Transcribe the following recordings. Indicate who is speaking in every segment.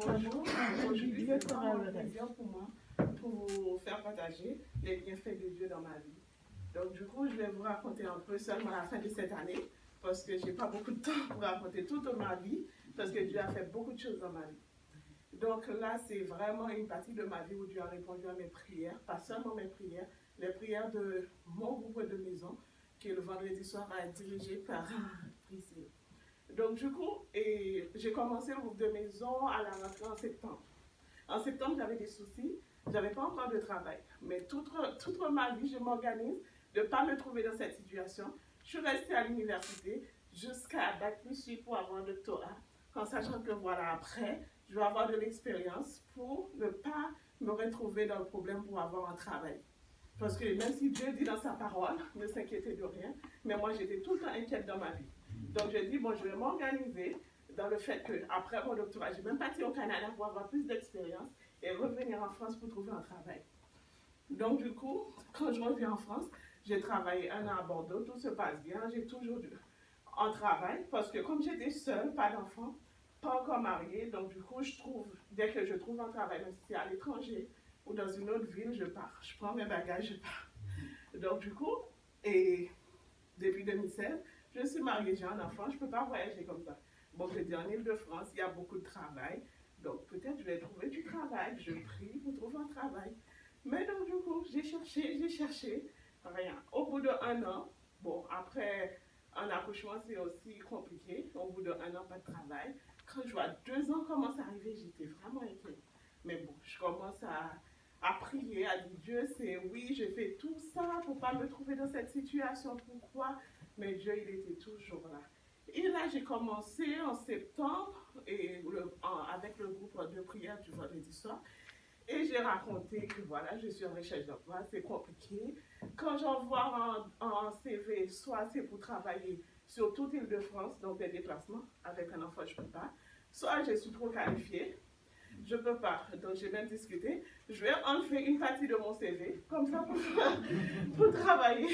Speaker 1: Bonjour, aujourd'hui c'est vraiment un plaisir pour moi pour vous faire partager les bienfaits de Dieu dans ma vie. Donc du coup, je vais vous raconter un peu seulement la fin de cette année, parce que je n'ai pas beaucoup de temps pour raconter toute ma vie, parce que Dieu a fait beaucoup de choses dans ma vie. Donc là, c'est vraiment une partie de ma vie où Dieu a répondu à mes prières, pas seulement mes prières, les prières de mon groupe de maison, qui le vendredi soir a été dirigé par Priscille. Donc du coup, j'ai commencé le groupe de maison à la rentrée en septembre. En septembre, j'avais des soucis, je n'avais pas encore de travail. Mais toute ma vie, je m'organise de ne pas me trouver dans cette situation. Je suis restée à l'université jusqu'à Bac plus 8 pour avoir un doctorat, en sachant que voilà, après, je vais avoir de l'expérience pour ne pas me retrouver dans le problème pour avoir un travail. Parce que même si Dieu dit dans sa parole, ne s'inquiétez de rien, mais moi j'étais tout le temps inquiète dans ma vie. Donc je dis, bon, je vais m'organiser dans le fait qu'après mon doctorat, j'ai même parti au Canada pour avoir plus d'expérience et revenir en France pour trouver un travail. Donc du coup, quand je reviens en France, j'ai travaillé 1 an à Bordeaux, tout se passe bien, j'ai toujours un travail parce que comme j'étais seule, pas d'enfant, pas encore mariée, donc du coup, dès que je trouve un travail, même si c'est à l'étranger ou dans une autre ville, je pars. Je prends mes bagages, je pars. Donc du coup, et depuis 2016, je suis mariée, j'ai un enfant, je ne peux pas voyager comme ça. Bon, je dis en Île-de-France, il y a beaucoup de travail, donc peut-être je vais trouver du travail, je prie pour trouver un travail. Mais donc du coup, j'ai cherché, rien. Au bout d'1 an, bon, après un accouchement, c'est aussi compliqué, au bout d'1 an, pas de travail. Quand je vois 2 ans commencent à arriver, j'étais vraiment inquiète. Mais bon, je commence à prier, à dire Dieu, c'est oui, j'ai fait tout ça pour ne pas me trouver dans cette situation, pourquoi? Mais Dieu, il était toujours là. Et là, j'ai commencé en septembre avec le groupe de prière du vendredi soir. Et j'ai raconté que voilà, je suis en recherche d'emploi, c'est compliqué. Quand j'envoie un CV, soit c'est pour travailler sur toute Île-de-France, donc des déplacements, avec un enfant, je ne peux pas. Soit je suis trop qualifiée, je ne peux pas. Donc j'ai même discuté. Je vais enlever une partie de mon CV, comme ça pour travailler.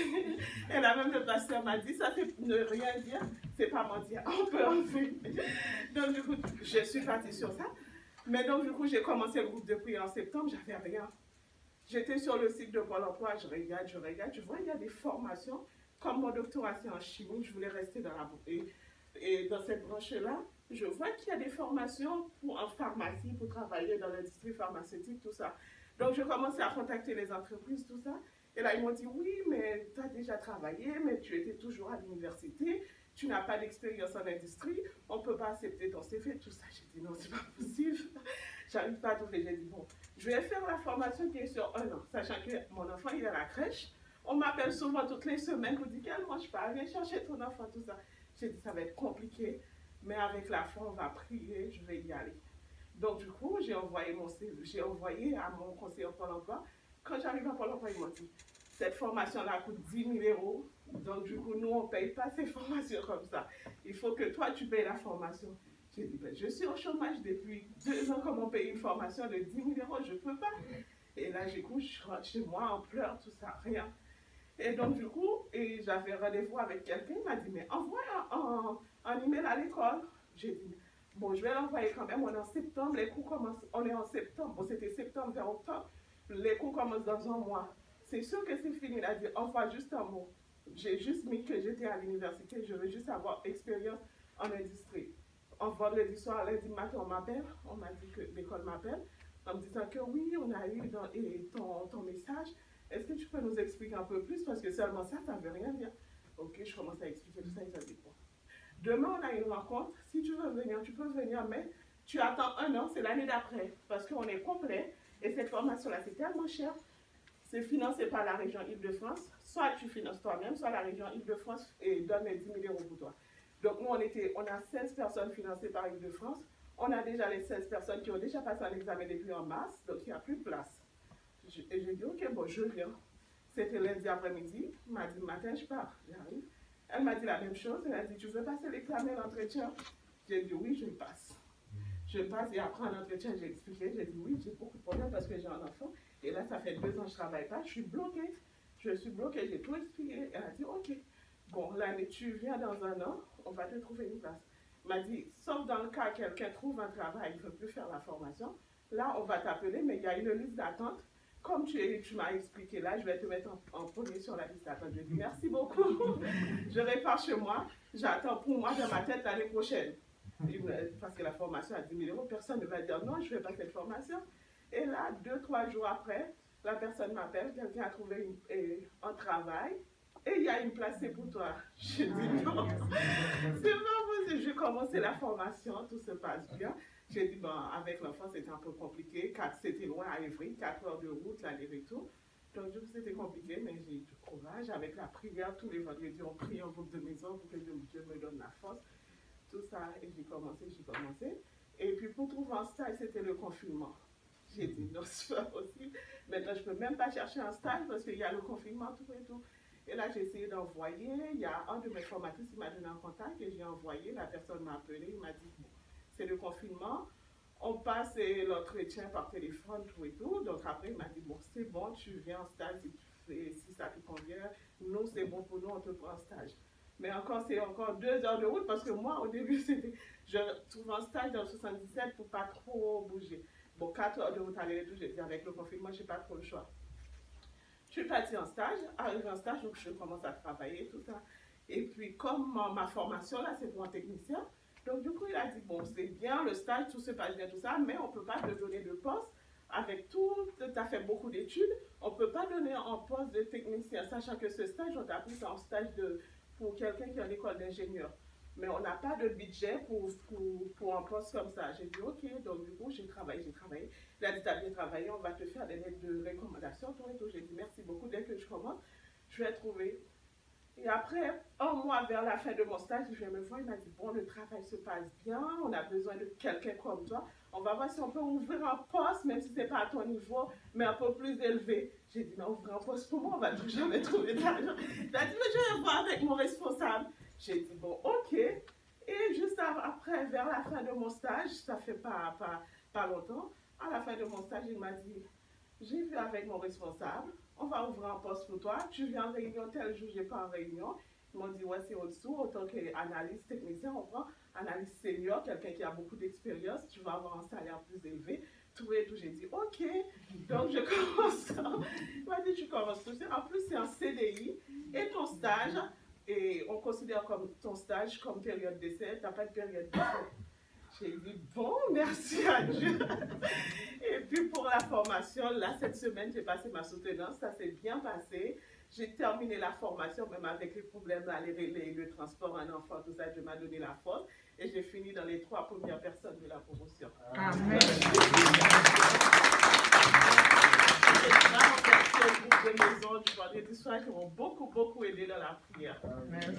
Speaker 1: Et là même le pasteur m'a dit, ça c'est ne rien dire, c'est pas mentir, on peut enlever. Donc du coup, je suis partie sur ça. Mais donc du coup, j'ai commencé le groupe de prière en septembre, j'avais rien. J'étais sur le site de Pôle emploi, je regarde, je vois il y a des formations. Comme mon doctorat c'est en chimie, je voulais rester dans dans cette branche-là. Je vois qu'il y a des formations en pharmacie, pour travailler dans l'industrie pharmaceutique, tout ça. Donc je commençais à contacter les entreprises, tout ça. Et là, ils m'ont dit, oui, mais tu as déjà travaillé, mais tu étais toujours à l'université, tu n'as pas d'expérience en industrie, on ne peut pas accepter ton CV, tout ça. J'ai dit, non, c'est pas possible. J'arrive pas à trouver. J'ai dit, bon, je vais faire la formation qui est sur 1 an, sachant que mon enfant, il est à la crèche. On m'appelle souvent toutes les semaines pour dire qu'elle mange pas, viens chercher ton enfant, tout ça. J'ai dit, ça va être compliqué, mais avec la foi, on va prier, je vais y aller. Donc, du coup, j'ai envoyé mon CV, j'ai envoyé à mon conseiller Pôle emploi. Quand j'arrive à Pôle emploi, ils m'ont dit, cette formation-là coûte 10 000 euros. Donc, du coup, nous, on ne paye pas ces formations comme ça. Il faut que toi, tu payes la formation. J'ai dit, ben, je suis au chômage depuis 2 ans, comment payer une formation de 10 000 euros? Je ne peux pas. Et là, je rentre chez moi en pleurs, tout ça, rien. Et donc, du coup, j'avais rendez-vous avec quelqu'un, il m'a dit, mais envoie un email à l'école. J'ai dit, bon, je vais l'envoyer quand même, on est en septembre, les cours commencent, on est en septembre, bon, c'était septembre vers octobre, les cours commencent dans 1 mois. C'est sûr que c'est fini, il a dit, envoie juste un mot. J'ai juste mis que j'étais à l'université, je veux juste avoir expérience en industrie. En vendredi soir, lundi matin, on m'appelle, on m'a dit que l'école m'appelle, en me disant que oui, on a eu ton message. Est-ce que tu peux nous expliquer un peu plus? Parce que seulement ça, ça ne veut rien dire. Ok, je commence à expliquer tout ça, ils ont dit bon. Demain, on a une rencontre. Si tu veux venir, tu peux venir, mais tu attends 1 an, c'est l'année d'après. Parce qu'on est complet. Et cette formation-là, c'est tellement cher. C'est financé par la région Île-de-France. Soit tu finances toi-même, soit la région Île-de-France donne les 10 000 euros pour toi. Donc nous, on a 16 personnes financées par Île-de-France. On a déjà les 16 personnes qui ont déjà passé un examen depuis en mars, donc il n'y a plus de place. Et j'ai dit, ok, bon, je viens. C'était lundi après-midi. Elle m'a dit, matin, je pars. J'arrive. Elle m'a dit la même chose. Elle a dit, tu veux passer l'examen, l'entretien? J'ai dit, oui, je passe. Je passe et après un entretien, j'ai expliqué. J'ai dit, oui, j'ai beaucoup de problèmes parce que j'ai un enfant. Et là, ça fait 2 ans que je ne travaille pas. Je suis bloquée. J'ai tout expliqué. Elle a dit, ok. Bon, l'année, tu viens dans 1 an, on va te trouver une place. Il m'a dit, sauf dans le cas où quelqu'un trouve un travail, il ne veut plus faire la formation, là, on va t'appeler, mais il y a une liste d'attente. Comme tu m'as expliqué là, je vais te mettre en premier sur la liste d'attente. Je dis merci beaucoup. Je repars chez moi. J'attends pour moi dans ma tête l'année prochaine. Parce que la formation à 10 000 euros, personne ne va dire non, je ne fais pas cette formation. Et là, 2-3 jours après, la personne m'appelle, quelqu'un a trouvé un travail et il y a une place, c'est pour toi. Je dis non, c'est pas possible. J'ai commencé la formation, tout se passe bien. J'ai dit, bon, avec l'enfant, c'était un peu compliqué. C'était loin à Évry, 4 heures de route, l'aller-retour. Donc, c'était compliqué, mais j'ai eu du courage. Avec la prière, tous les vendredis, on prie en groupe de maison pour que Dieu me donne la force. Tout ça, et j'ai commencé. Et puis, pour trouver un stage, c'était le confinement. J'ai dit, non, c'est pas possible. Maintenant, je ne peux même pas chercher un stage parce qu'il y a le confinement, tout et tout. Et là, j'ai essayé d'envoyer. Il y a un de mes formatrices qui m'a donné un contact et j'ai envoyé. La personne m'a appelé, il m'a dit, bon, c'est le confinement, on passe l'entretien par téléphone, tout et tout. Donc après, il m'a dit, bon, c'est bon, tu viens en stage si ça te convient. Nous, c'est bon pour nous, on te prend en stage. Mais c'est encore 2 heures de route parce que moi, au début, je trouve un stage dans le 77 pour pas trop bouger. Bon, 4 heures de route aller-retour, j'ai dit, avec le confinement, je n'ai pas trop le choix. Je suis partie en stage, arrivé en stage, donc je commence à travailler, tout ça. Et puis, comme ma formation, là, c'est pour un technicien, donc du coup, il a dit, bon, c'est bien, le stage, tout se passe bien, tout ça, mais on ne peut pas te donner de poste. Avec tout, tu as fait beaucoup d'études, on ne peut pas donner un poste de technicien, sachant que ce stage, on t'a pris en stage pour quelqu'un qui est en école d'ingénieur. Mais on n'a pas de budget pour un poste comme ça. J'ai dit, ok, donc du coup, j'ai travaillé. Il a dit, t'as bien travaillé, on va te faire des lettres de recommandation, tout et tout. J'ai dit, merci beaucoup, dès que je commence, je vais trouver. Et après, un mois vers la fin de mon stage, je viens me voir, il m'a dit, bon, le travail se passe bien, on a besoin de quelqu'un comme toi. On va voir si on peut ouvrir un poste, même si ce n'est pas à ton niveau, mais un peu plus élevé. J'ai dit, mais ouvrir un poste pour moi, on va toujours jamais trouver d'argent. Il a dit, mais je vais voir avec mon responsable. J'ai dit, bon, ok. Et juste après, vers la fin de mon stage, ça fait pas longtemps, à la fin de mon stage, il m'a dit, j'ai vu avec mon responsable, on va ouvrir un poste pour toi, tu viens en réunion, tel jour, je n'ai pas en réunion. Ils m'ont dit, ouais, c'est au-dessous, autant qu'analyste technicien, on prend analyste senior, quelqu'un qui a beaucoup d'expérience, tu vas avoir un salaire plus élevé. Tout et tout, j'ai dit, ok, donc je commence. Il m'a dit, tu commences tout ça. En plus, c'est un CDI et ton stage, et on considère comme ton stage comme période d'essai, tu n'as pas de période d'essai. J'ai dit, bon, merci à Dieu. Et puis pour la formation, là, cette semaine, j'ai passé ma soutenance, ça s'est bien passé. J'ai terminé la formation, même avec les problèmes, là, le transport, un enfant, tout ça, Dieu m'a donné la force. Et j'ai fini dans les 3 premières personnes de la promotion. Amen. J'ai vraiment remercié au groupe de maison du vendredi soir qui m'ont beaucoup aidé dans la prière. Amen.